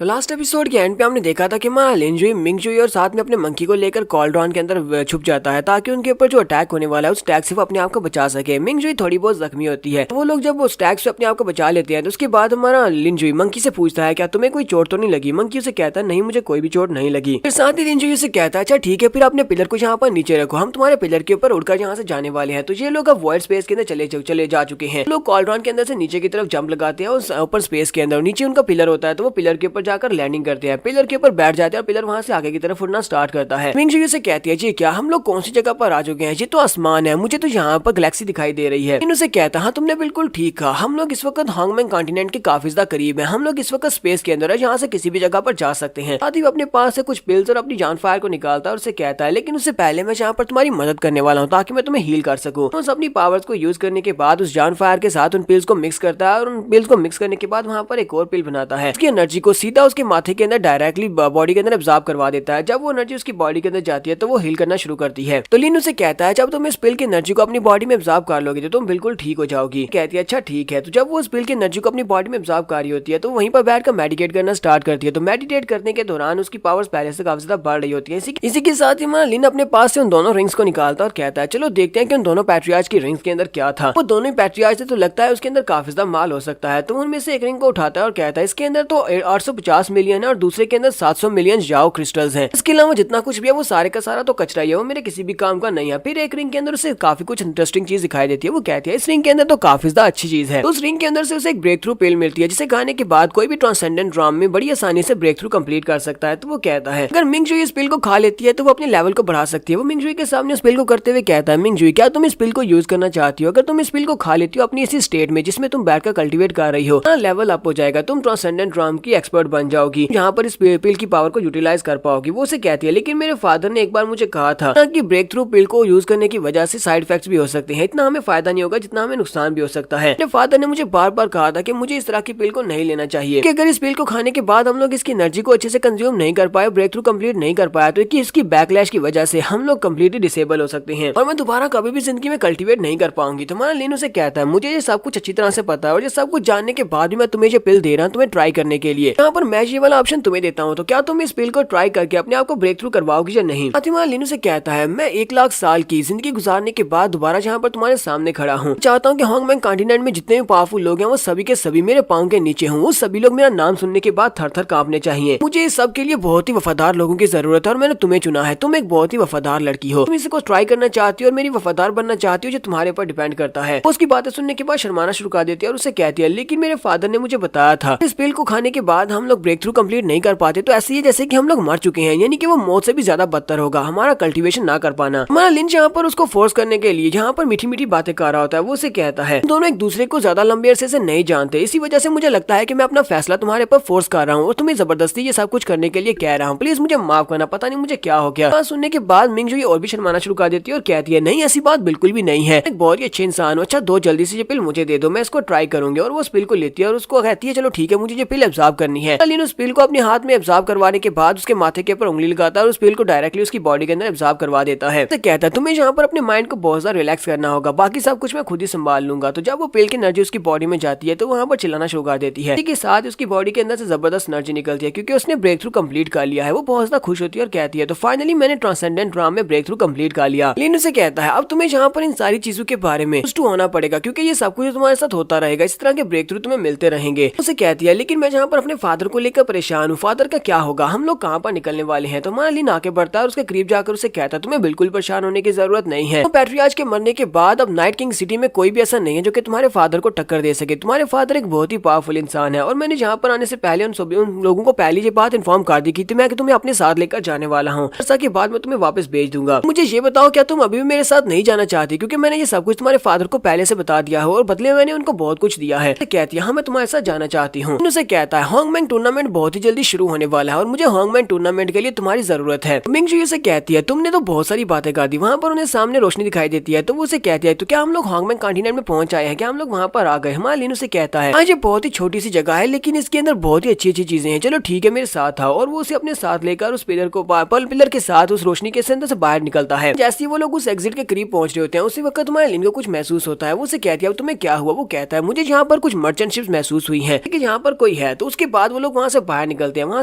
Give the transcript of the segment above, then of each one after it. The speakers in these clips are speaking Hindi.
तो लास्ट एपिसोड के एंड पे हमने देखा था कि हमारा लिनजुई मिंगजुई और साथ में अपने मंकी को लेकर कॉल्ड्रॉन के अंदर छुप जाता है ताकि उनके ऊपर जो अटैक होने वाला है उस अटैक से वो अपने आप को बचा सके। मिंगजुई थोड़ी बहुत जख्मी होती है, तो वो लोग जब उस अटैक से अपने आप को बचा लेते हैं तो उसके बाद हमारा लिनजुई मंकी से पूछता है क्या तुम्हें कोई चोट तो नहीं लगी। मंकी उसे कहता है नहीं मुझे कोई भी चोट नहीं लगी। फिर साथ ही लिनजुई उसे कहता है अच्छा ठीक है फिर अपने पिलर को यहाँ पर नीचे रखो, हम तुम्हारे पिलर के ऊपर उड़कर यहाँ से जाने वाले हैं। तो ये लोग अब वॉइड स्पेस के अंदर चले जा चुके हैं। लोग कॉल्ड्रॉन के अंदर से नीचे की तरफ जंप लगाते हैं उस ओपन स्पेस के अंदर। नीचे उनका पिलर होता है तो वो पिलर के ऊपर जाकर लैंडिंग करते हैं, पिलर के ऊपर बैठ जाते हैं और पिलर वहां से आगे की तरफ उड़ना स्टार्ट करता है। मिंगजुई से कहती है जी क्या हम लोग कौन सी जगह पर आ चुके हैं, ये तो आसमान है, मुझे तो यहाँ पर गैलेक्सी दिखाई दे रही है। इनसे कहता हाँ तुमने बिल्कुल ठीक कहा, हम लोग इस वक्त हांगमैंग कॉन्टिनेंट के काफी ज्यादा करीब है, हम लोग इस वक्त स्पेस के अंदर है जहाँ से किसी भी जगह पर जा सकते हैं। साथ ही अपने पास से कुछ पिल्स और अपनी जान फायर को निकालता है और उसे कहता है लेकिन उससे पहले मैं यहाँ पर तुम्हारी मदद करने वाला हूँ ताकि मैं तुम्हें हील कर सकूँ। तो अपनी पावर्स को यूज करने के बाद उस जान फायर के साथ उन पिल्स को मिक्स करता है और उन पिल्स को मिक्स करने के बाद वहाँ पर एक और पिल बनाता है। उसकी एनर्जी को सीधा उसके माथे के अंदर डायरेक्टली बॉडी के अंदर एब्जॉर्ब करवा देता है। जब वो एनर्जी उसकी बॉडी के अंदर जाती है तो वो हील करना शुरू करती है। तो लिन उसे कहता है जब तुम इस पिल की एनर्जी को अपनी बॉडी में एब्जॉर्ब कर लोगे तो तुम बिल्कुल ठीक हो जाओगी। कहती है अच्छा ठीक है। तो जब वो उस पिल की एनर्जी को अपनी बॉडी में एब्जॉर्ब कर रही होती है तो वहीं पर बैठकर मेडिटेट करना स्टार्ट करती है। तो मेडिटेट करने के दौरान उसकी पावर्स पहले से काफी ज्यादा बढ़ रही होती है। इसी के साथ ही लिन अपने पास से उन दोनों रिंग्स को निकालता है और कहता है चलो देखते हैं कि उन दोनों पैट्रियार्च की रिंग्स के अंदर क्या था। वो दोनों ही पैट्रियार्च थे तो लगता है उसके अंदर काफी ज्यादा माल हो सकता है। तो उनमें से एक रिंग को उठाता है और कहता है इसके अंदर तो 850 मिलियन है और दूसरे के अंदर 700 मिलियन जाओ क्रिस्टल्स हैं। इसके अलावा जितना कुछ भी है वो सारे का सारा तो कचरा ही है, वो मेरे किसी भी काम का नहीं है। फिर एक रिंग के अंदर उसे काफी कुछ इंटरेस्टिंग चीज दिखाई देती है। वो कहती है इस रिंग के अंदर तो काफी ज्यादा अच्छी चीज है। तो उस रिंग के अंदर से उसे एक ब्रेक थ्रू पिल मिलती है जिसे खाने के बाद कोई भी ट्रांसेंडेंट ड्राम में बड़ी आसानी से ब्रेक थ्रू कंप्लीट कर सकता है। तो वो कहता है अगर मिंगजुई इस पिल को खा लेती है तो वो अपने लेवल को बढ़ा सकती है। वो मिंगजुई के सामने उस पिल को करते हुए कहता है मिंगजुई क्या तुम इस पिल को यूज करना चाहती हो, अगर तुम इस पिल को खा लेती हो अपनी इसी स्टेट में जिसमें तुम बैठकर कल्टीवेट कर रही हो लेवल अप हो जाएगा, तुम ट्रांसेंडेंट ड्राम की एक्सपर्ट बन जाओगी, यहाँ पर इस पिल की पावर को यूटिलाइज कर पाओगी। वो उसे कहती है लेकिन मेरे फादर ने एक बार मुझे कहा था कि ब्रेक थ्रू पिल को यूज करने की वजह से साइड इफेक्ट्स भी हो सकते हैं, इतना हमें फायदा नहीं होगा जितना हमें नुकसान भी हो सकता है। मेरे फादर ने मुझे बार बार कहा था कि मुझे इस तरह की पिल को नहीं लेना चाहिए कि अगर इस पिल को खाने के बाद हम लोग इसकी एनर्जी को अच्छे से कंज्यूम नहीं कर पाए, ब्रेक थ्रू कंप्लीट नहीं कर पाया तो इसकी बैकलैश की वजह से हम लोग कम्प्लीटली डिसेबल हो सकते हैं और मैं दोबारा कभी भी जिंदगी में कल्टीवेट नहीं कर पाऊंगी। तो हमारा लिन उसे कहता है मुझे ये सब कुछ अच्छी तरह से पता है और ये सब कुछ जानने के बाद भी मैं तुम्हें ये पिल दे रहा हूँ तुम्हें ट्राई करने के लिए, यहाँ पर मैं ये वाला ऑप्शन तुम्हें देता हूँ, तो क्या तुम इस पिल को ट्राई करके अपने आप को ब्रेक थ्रू करवाओगी या नहीं। हमारा लिन उसे कहता है मैं 1 लाख साल की जिंदगी गुजारने के बाद दोबारा यहाँ पर तुम्हारे सामने खड़ा हूँ, चाहता हूँ कि हांगमैंग कॉन्टिनेंट में जितने भी पावरफुल लोग हैं वो सभी के सभी मेरे पाँव के नीचे हूँ, वो सभी लोग मेरा नाम सुनने के बाद थर थर कांपने चाहिए। मुझे इस सब के लिए बहुत ही वफादार लोगों की जरूरत है और मैंने तुम्हें चुना है, तुम एक बहुत ही वफादार लड़की हो, तुम इसको ट्राई करना चाहती हो और मेरी वफादार बनना चाहती हो जो तुम्हारे ऊपर डिपेंड करता है। उसकी बातें सुनने के बाद शर्माना शुरू कर देती है और उसे कहती है लेकिन मेरे फादर ने मुझे बताया था इस पिल को खाने के बाद हम लोग ब्रेक थ्रू कंप्लीट नहीं कर पाते तो ऐसे ही जैसे कि हम लोग मर चुके हैं, यानी कि वो मौत से भी ज्यादा बदतर होगा हमारा कल्टीवेशन ना कर पाना। हमारा लिंच यहाँ पर उसको फोर्स करने के लिए यहाँ पर मीठी मीठी बातें कर रहा होता है। वो उसे कहता है दोनों एक दूसरे को ज्यादा लंबे अरसे से नहीं जानते, इसी वजह से मुझे लगता है कि मैं अपना फैसला तुम्हारे पर फोर्स कर रहा हूँ और तुम्हें जबरदस्ती ये सब कुछ करने के लिए कह रहा हूँ, प्लीज मुझे माफ करना, पता नहीं मुझे क्या हो गया। सुनने के बाद मिंगजुई और भी शर्माना शुरू कर देती है और कहती है नहीं ऐसी बात बिल्कुल भी नहीं है, एक बहुत ही अच्छे इंसान हो, अच्छा दो जल्दी से ये पिल मुझे दे दो, मैं इसको ट्राई करूंगी। और वो उस पिल को लेती है और उसको कहती है चलो ठीक है मुझे ये पिल एब्जॉर्ब करनी है। लिन उस पिल को अपने हाथ में एब्जॉर्ब करवाने के बाद उसके माथे के ऊपर उंगली लगाता है और उस पिल को डायरेक्टली उसकी बॉडी के अंदर एब्जॉर्ब करवा देता है। तो कहता है तुम्हें यहाँ पर अपने माइंड को बहुत ज्यादा रिलैक्स करना होगा, बाकी सब कुछ मैं खुद ही संभाल लूंगा। तो जब वो पिल की एनर्जी उसकी बॉडी में जाती है तो वहाँ पर चिल्लाना शुरू कर देती है, के साथ उसकी बॉडी के अंदर से जबरदस्त एनर्जी निकलती है क्योंकि उसने ब्रेक थ्रू कंप्लीट कर लिया है। वो बहुत ज्यादा खुश होती है और कहती है तो फाइनली मैंने ट्रांसेंडेंट ड्राम में ब्रेक थ्रू कंप्लीट कर लिया। लिन उसे कहता है अब तुम्हें यहाँ पर इन सारी चीजों के बारे में होना पड़ेगा क्योंकि ये सब कुछ तुम्हारे साथ होता रहेगा, इस तरह के ब्रेक थ्रू तुम्हें मिलते रहेंगे। उसे कहती है लेकिन मैं यहाँ पर अपने फादर को लेकर परेशान हूँ, फादर का क्या होगा, हम लोग कहाँ पर निकलने वाले हैं। तो हमारा लिन आके बढ़ता है और उसके करीब जाकर उसे कहता है तुम्हें बिल्कुल परेशान होने की जरूरत नहीं है, तो पैट्रियार्च के मरने के बाद अब नाइट किंग सिटी में कोई भी ऐसा नहीं है जो कि तुम्हारे फादर को टक्कर दे सके। तुम्हारे फादर एक बहुत ही पावरफुल इंसान है और मैंने यहाँ पर आने से पहले उन लोगों को पहले ये बात इन्फॉर्म कर दी थी मैं कि तुम्हें अपने साथ लेकर जाने वाला हूँ, ऐसा के बाद मैं तुम्हें वापस भेज दूंगा। मुझे ये बताओ क्या तुम अभी भी मेरे साथ नहीं जाना चाहती, क्योंकि मैंने ये सब कुछ तुम्हारे फादर को पहले से बता दिया है और बदले मैंने उनको बहुत कुछ दिया है। कहती है हाँ मैं तुम्हारे साथ जाना चाहती हूँ। उसे कहता है हांगमैंग टूर्नामेंट बहुत ही जल्दी शुरू होने वाला है और मुझे हांगमैंग टूर्नामेंट के लिए तुम्हारी जरूरत है। मिंगजुई से कहती है तुमने तो बहुत सारी बातें कर दी। वहाँ पर उन्हें सामने रोशनी दिखाई देती है तो वो उसे कहती है तो क्या हम लोग हांगमैंग कॉन्टिनेंट में पहुंच आए हैं, क्या हम लोग वहाँ पर आ गए। हमारा लिन उसे कहता है आज ये बहुत ही छोटी सी जगह है लेकिन इसके अंदर बहुत ही अच्छी अच्छी चीजें हैं, चलो ठीक है मेरे साथ आओ। और वो उसे अपने साथ लेकर उस पिलर के साथ उस रोशनी के अंदर से बाहर निकलता है। जैसे वो लोग उस एग्जिट के करीब पहुंच रहे होते हैं उसी वक्त तुम्हारे लिन को कुछ महसूस होता है। वो उसे कहती है तुम्हें क्या हुआ। वो कहता है मुझे यहाँ पर कुछ मर्चेंट शिप्स महसूस हुई है कि यहाँ पर कोई है। तो उसके बाद वो लोग वहाँ से बाहर निकलते हैं। वहाँ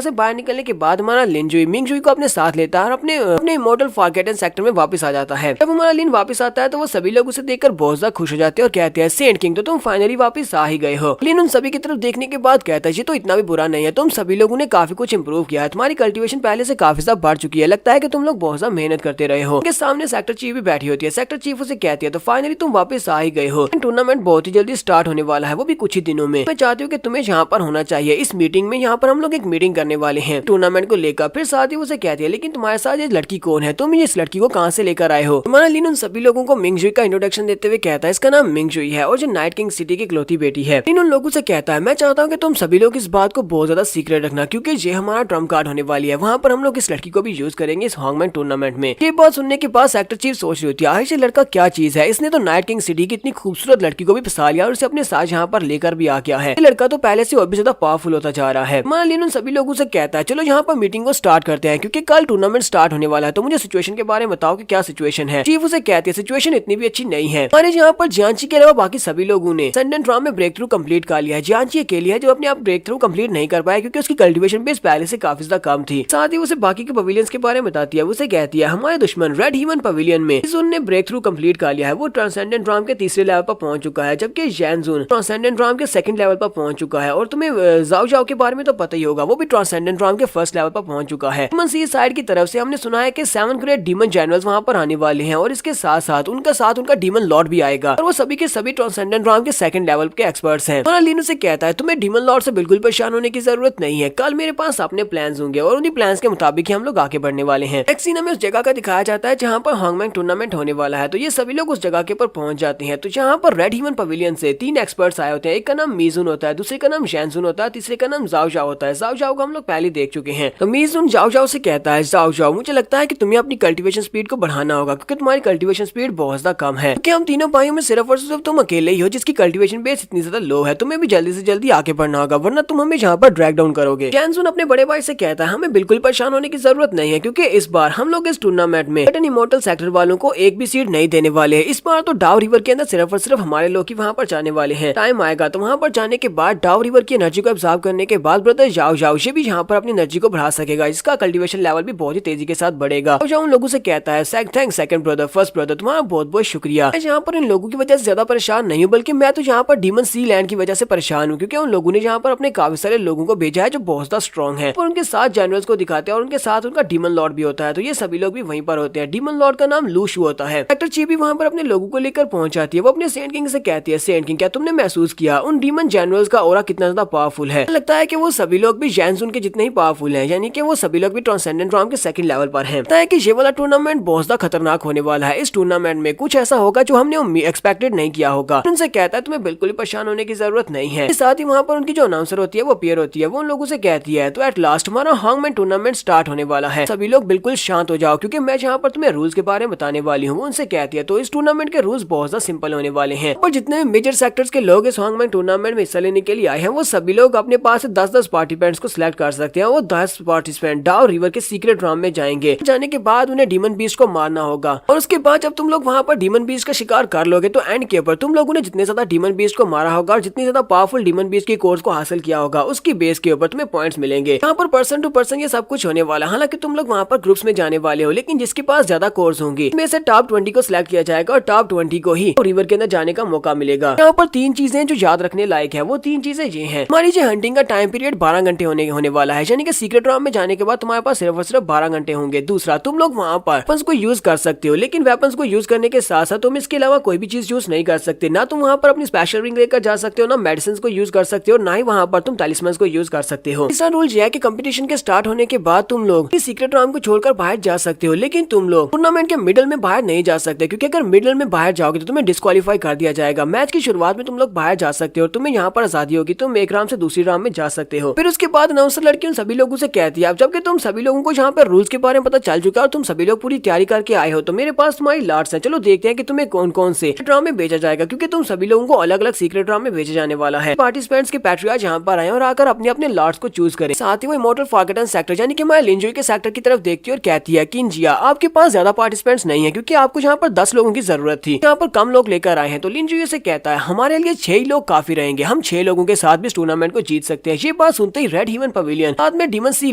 से बाहर निकलने के बाद हमारा लिन मिंगजुई को अपने साथ लेता है और अपने इमॉर्टल फॉरगॉटन सेक्टर में वापस आ जाता है। जब हमारा लिन वापस आता है तो वो सभी लोग उसे देखकर बहुत ज्यादा खुश हो जाते हैं और कहते हैं सेंट किंग, तो तुम फाइनली वापस आ ही गए हो। लिन उन सभी की तरफ देखने के बाद कहता है ये तो इतना भी बुरा नहीं है, तुम सभी लोगों ने काफी कुछ इंप्रूव किया है, तुम्हारी कल्टीवेशन पहले से काफी ज्यादा बढ़ चुकी है, लगता है कि तुम लोग बहुत ज्यादा मेहनत करते रहे हो। उनके सामने सेक्टर चीफ भी बैठी होती है। सेक्टर चीफ उसे कहती है तो फाइनली तुम वापस आ ही गए हो, टूर्नामेंट बहुत ही जल्दी स्टार्ट होने वाला है, वो भी कुछ ही दिनों में। मैं चाहती हूँ कि तुम्हें यहाँ पर होना चाहिए इस मीटिंग में। यहाँ पर हम लोग एक मीटिंग करने वाले हैं टूर्नामेंट को लेकर। फिर साथ ही उसे कहती है लेकिन तुम्हारे साथ ये लड़की कौन है, तुम इस लड़की को कहाँ से लेकर आए हो। हमारा लिन उन सभी लोगों को मिंगजुई का इंट्रोडक्शन देते हुए कहता है इसका नाम मिंगजुई है और जो नाइट किंग सिटी की इकलौती बेटी है। लिन उन लोगों से कहता है मैं चाहता हूँ कि तुम सभी लोग इस बात को बहुत ज्यादा सीक्रेट रखना, क्योंकि ये हमारा ट्रम्प कार्ड होने वाली है। वहाँ पर हम लोग इस लड़की को भी यूज करेंगे इस हॉन्गमैन टूर्नामेंट में। ये बात सुनने के बाद सेक्टर चीफ सोच रही होती है आखिर ये लड़का क्या चीज है, इसने तो नाइट किंग सिटी की इतनी खूबसूरत लड़की को भी फंसा लिया और उसे अपने साथ यहाँ पर लेकर भी आ गया है। ये लड़का तो पहले से और भी ज्यादा पावरफुल होता जा रहा है। हमारा लिन उन सभी लोगों से कहता है चलो यहाँ पर मीटिंग को स्टार्ट करते हैं, क्योंकि कल टूर्नामेंट स्टार्ट होने वाला है, तो मुझे सिचुएशन के बारे में बताओ कि क्या सिचुएशन है। चीफ उसे कहती है सिचुएशन इतनी भी अच्छी नहीं है, हमारे यहाँ पर जियांची के अलावा बाकी सभी लोगों ने सैंडन ड्राम में ब्रेक थ्रू कंप्लीट कर लिया है। जियांची अकेली है जो अपने आप ब्रेक थ्रू कंप्लीट नहीं कर पाया, क्योंकि उसकी कल्टीवेशन बेस पहले से काफी ज्यादा कम थी। साथ ही उसे बाकी के पवेलियंस के बारे में बताती है। उसे कहती है हमारे दुश्मन रेड हीवन पवेलियन में ने ब्रेक थ्रू कंप्लीट कर लिया है, वो ट्रांसेंडेंट ड्राम के तीसरे लेवल पर पहुंच चुका है, जबकि जैनजून ट्रांसेंडेंट ड्राम के सेकंड लेवल पर पहुंच चुका है। और तुम्हें जाओ जाओ के बारे में तो पता ही होगा, वो भी ट्रांसेंडेंट ड्राम के फर्स्ट लेवल पर पहुंच चुका है। डीमन सी साइड की तरफ से हमने सुना है कि 7 ग्रेट डीमन जनरल्स वहां पर आने वाले हैं और इसके साथ साथ उनका डीमन लॉर्ड भी आएगा और वो सभी के सभी ट्रांसेंडेंट ड्राम के सेकंड लेवल के एक्सपर्ट्स हैं। और लीन से कहता है तुम्हें डीमन लॉर्ड से बिल्कुल परेशान होने की जरूरत नहीं है, कल मेरे पास अपने प्लान्स होंगे और उन्हीं प्लान्स के मुताबिक ही हम लोग आगे बढ़ने वाले हैं। नेक्स्ट सीन हमें उस जगह का दिखाया जाता है जहाँ पर हॉन्गमैन टूर्नामेंट होने वाला है। तो ये सभी लोग उस जगह के ऊपर पहुंच जाते हैं। तो यहाँ पर रेड हीवन पवेलियन से 3 एक्सपर्ट्स आए होते हैं। एक का नाम मीजुन होता है, दूसरे का नाम जैनजुन होता है, तीसरे का नाम जाओ जाओ होता है। जाओ जाओ को हम लोग पहले देख चुके हैं। तो मीजुन जाओ जाओ से कहता है जाओ जाओ मुझे लगता है कि तुम्हें अपनी कल्टीवेशन स्पीड को बढ़ाना होगा, क्योंकि तुम्हारी कल्टीवेशन स्पीड बहुत ज्यादा कम है, क्योंकि हम तीनों भाइयों में सिर्फ और सिर्फ तुम अकेले ही हो जिसकी कल्टीवेशन बेस इतनी ज्यादा लो है। तुम्हें भी जल्दी से जल्दी आगे बढ़ना होगा, वरना तुम हमें यहाँ पर ड्रैग डाउन करोगे। जैनजुन अपने बड़े भाई से कहता है हमें बिल्कुल परेशान होने की जरूरत नहीं है, क्योंकि इस बार हम लोग इस टूर्नामेंट में इमॉर्टल सेक्टर वालों को एक भी सीट नहीं देने वाले हैं। इस बार तो डाव रिवर के अंदर सिर्फ और सिर्फ हमारे लोग ही वहाँ पर जाने वाले हैं। टाइम आएगा तो वहाँ पर जाने के बाद डाव रिवर की एनर्जी को एब्जॉर्ब करने के बाद ब्रदर जाओ जाओ भी यहाँ पर अपनी एनर्जी को बढ़ा सकेगा, जिसका कल्टीवेशन लेवल भी बहुत ही तेजी के साथ बढ़ेगा। जाओ उन लोगों से कहता है thanks second brother, first brother तुम्हारा बहुत बहुत शुक्रिया। मैं यहाँ पर इन लोगों की वजह से ज्यादा परेशान नहीं हूँ, बल्कि मैं तो यहाँ पर डीमन सी लैंड की वजह से परेशान हूँ, क्योंकि उन लोगों ने यहाँ पर अपने काफी सारे लोगों को भेजा है जो बहुत ज्यादा स्ट्रॉन्ग है और उनके साथ जनरल्स को दिखाते हैं और उनके साथ उनका डीमन लॉर्ड भी होता है। तो ये सभी लोग भी वहीं पर होते हैं। डीमन लॉर्ड का नाम लूशु होता है। सेक्टर चीफ भी वहाँ पर अपने लोगों को लेकर पहुंच जाती है। वो अपने सेंट किंग से कहती है सेंट किंग क्या तुमने महसूस किया उन डीमन जनरल्स का ऑरा कितना ज्यादा पावरफुल है। लगता है कि वो सभी लोग भी जैनजुन के जितने ही पावरफुल हैं, यानी कि वो सभी लोग भी ट्रांसेंडेंट ड्राम के सेकंड लेवल पर हैं। लगता है कि ये वाला टूर्नामेंट बहुत ज्यादा खतरनाक होने वाला है। इस टूर्नामेंट में कुछ ऐसा होगा जो हमने एक्सपेक्टेड नहीं किया होगा। उनसे कहता है तुम्हें बिल्कुल भी परेशान होने की जरूरत नहीं है। साथ ही वहाँ पर उनकी जो अनाउंसर होती है वो अपीयर होती है। वो उन लोगों से कहती है तो एट लास्ट हमारा हॉन्गमैन टूर्नामेंट स्टार्ट होने वाला है, सभी लोग बिल्कुल शांत हो जाओ, क्योंकि मैं यहाँ पर तुम्हें रूल्स के बारे में बताने वाली हूँ। उनसे कहती है तो इस टूर्नामेंट के रूल्स बहुत ज्यादा सिंपल होने वाले हैं और जितने भी मेजर सेक्टर्स के लोग इस हॉन्गमैन टूर्नामेंट में हिस्सा लेने के लिए आए हैं वो सभी लोग अपने पास से 10-10 पार्टिसिपेंट्स को सिलेक्ट कर सकते हैं। वो 10 पार्टिसिपेंट डाव रिवर के सीक्रेट ड्राम में जाएंगे। जाने के बाद उन्हें डीमन बीस्ट को मारना होगा और उसके बाद जब तुम लोग वहाँ पर डीमन बीस्ट का शिकार कर लोगे तो एंड के ऊपर तुम लोगों ने जितने ज्यादा डीमन बीस्ट को मारा होगा और जितनी ज्यादा पावरफुल डीमन बीस्ट की कोर्स को हासिल किया होगा उसकी बेस के ऊपर तुम्हें पॉइंट्स मिलेंगे। यहाँ पर पर्सन टू पर्सन ये सब कुछ होने वाला है। हालांकि तुम लोग वहाँ पर ग्रुप्स में जाने वाले हो, लेकिन जिसके पास ज्यादा कोर्स होंगी इसमें से टॉप 20 को सिलेक्ट किया जाएगा और टॉप 20 को ही रिवर के अंदर जाने का मौका मिलेगा। यहाँ पर 3 चीजें जो याद रखने लायक है, वो 3 चीजें ये हैं। हमारी जो हंटिंग का टाइम पीरियड 12 घंटे होने वाला है, यानी कि सीक्रेट ड्राम में जाने के बाद तुम्हारे पास सिर्फ और सिर्फ 12 घंटे होंगे। दूसरा, तुम लोग वहाँ पर वेपन्स को यूज कर सकते हो, लेकिन वेपन्स को यूज करने के साथ साथ तुम इसके अलावा कोई भी चीज यूज नहीं कर सकते। ना तुम वहाँ पर अपनी स्पेशल रिंग लेकर जा सकते हो, ना मेडिसिन को यूज कर सकते हो, ना ही वहाँ पर तुम टैलिस्मन्स को यूज कर सकते हो। तीसरा रूल यह है कि कंपटीशन के स्टार्ट होने के बाद तुम लोग इस सीक्रेट ड्राम को छोड़कर बाहर जा सकते हो, लेकिन तुम लोग टूर्नामेंट के मिडल में बाहर नहीं जा सकते, क्योंकि अगर मिडल में बाहर जाओगे तो तुम्हें डिस्क्वालीफाई कर दिया जाएगा। मैच की शुरुआत में तुम लोग बाहर जा सकते हो, तुम्हें यहाँ पर आजादी होगी, तुम एक राउंड से दूसरी राउंड में जा सकते हो। फिर उसके बाद अनाउंसर लड़की उन सभी लोगों से कहती है जबकि तुम सभी लोगों को यहाँ पर रूल्स के बारे में पता चल चुका है और तुम सभी लोग पूरी तैयारी करके आए हो, तो मेरे पास तुम्हारी लाट्स है। चलो देखते हैं कि तुम्हें कौन कौन से ड्राम में भेजा जाएगा, क्योंकि तुम सभी लोगों को अलग अलग सीक्रेट ड्राम में भेजा जाने वाला है। पार्टिसिपेंट्स के पैट्रियाज यहाँ पर आए और आकर अपने अपने लाट्स को चूज करें। साथ ही वो इमॉर्टल फॉरगॉटन सेक्टर यानी कि हमारे लिंजुई के सेक्टर की तरफ देखती है और कहती है कि जिया आपके पास ज्यादा पार्टिसिपेंट्स नहीं है, क्योंकि आपको यहाँ पर 10 लोगों की जरूरत थी, यहाँ पर कम लोग लेकर आए हैं। तो लिंजुई से कहता है हमारे लिए 6 ही लोग काफी रहेंगे, हम 6 लोगों के साथ भी इस टूर्नामेंट को जीत सकते हैं। ये पास सुनते ही रेड हेवन पवेलियन साथ में डीमन सी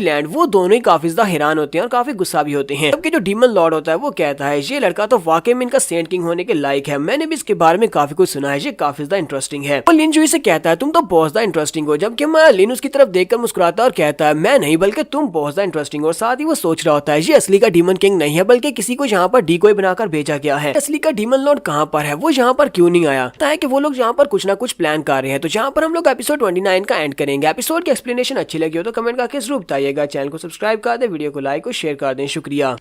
लैंड वो दोनों ही काफी ज्यादा हैरान होते हैं और काफी गुस्सा भी होते हैं। जबकि जो डीमन लॉर्ड होता है वो कहता है ये लड़का तो वाकई में इनका सेंट किंग होने के लायक है, मैंने भी इसके बारे में काफी कुछ सुना है, ये काफी ज्यादा इंटरेस्टिंग है। और लिन जुई से कहता है तुम तो बहुत ज्यादा इंटरेस्टिंग हो। जबकि लिन उसकी तरफ देखकर मुस्कुराता है और कहता है मैं नहीं बल्कि तुम बहुत ज्यादा इंटरेस्टिंग हो। और साथ ही वो सोच रहा होता है ये असली का डीमन किंग नहीं है बल्कि किसी को यहाँ पर डीकोय बनाकर भेजा गया है। असली का डीमन लॉर्ड कहाँ पर है, वो यहाँ पर क्यों नहीं आया। पता है कि वो लोग यहाँ पर कुछ ना कुछ प्लान कर रहे हैं। तो यहाँ पर हम लोग एपिसोड 29 का एंड करेंगे। एपिसोड की एक्सप्लेनेशन अच्छी लगी हो तो कमेंट करके जरूर बताइएगा। चैनल को सब्सक्राइब कर दे, वीडियो को लाइक और शेयर कर दें। शुक्रिया।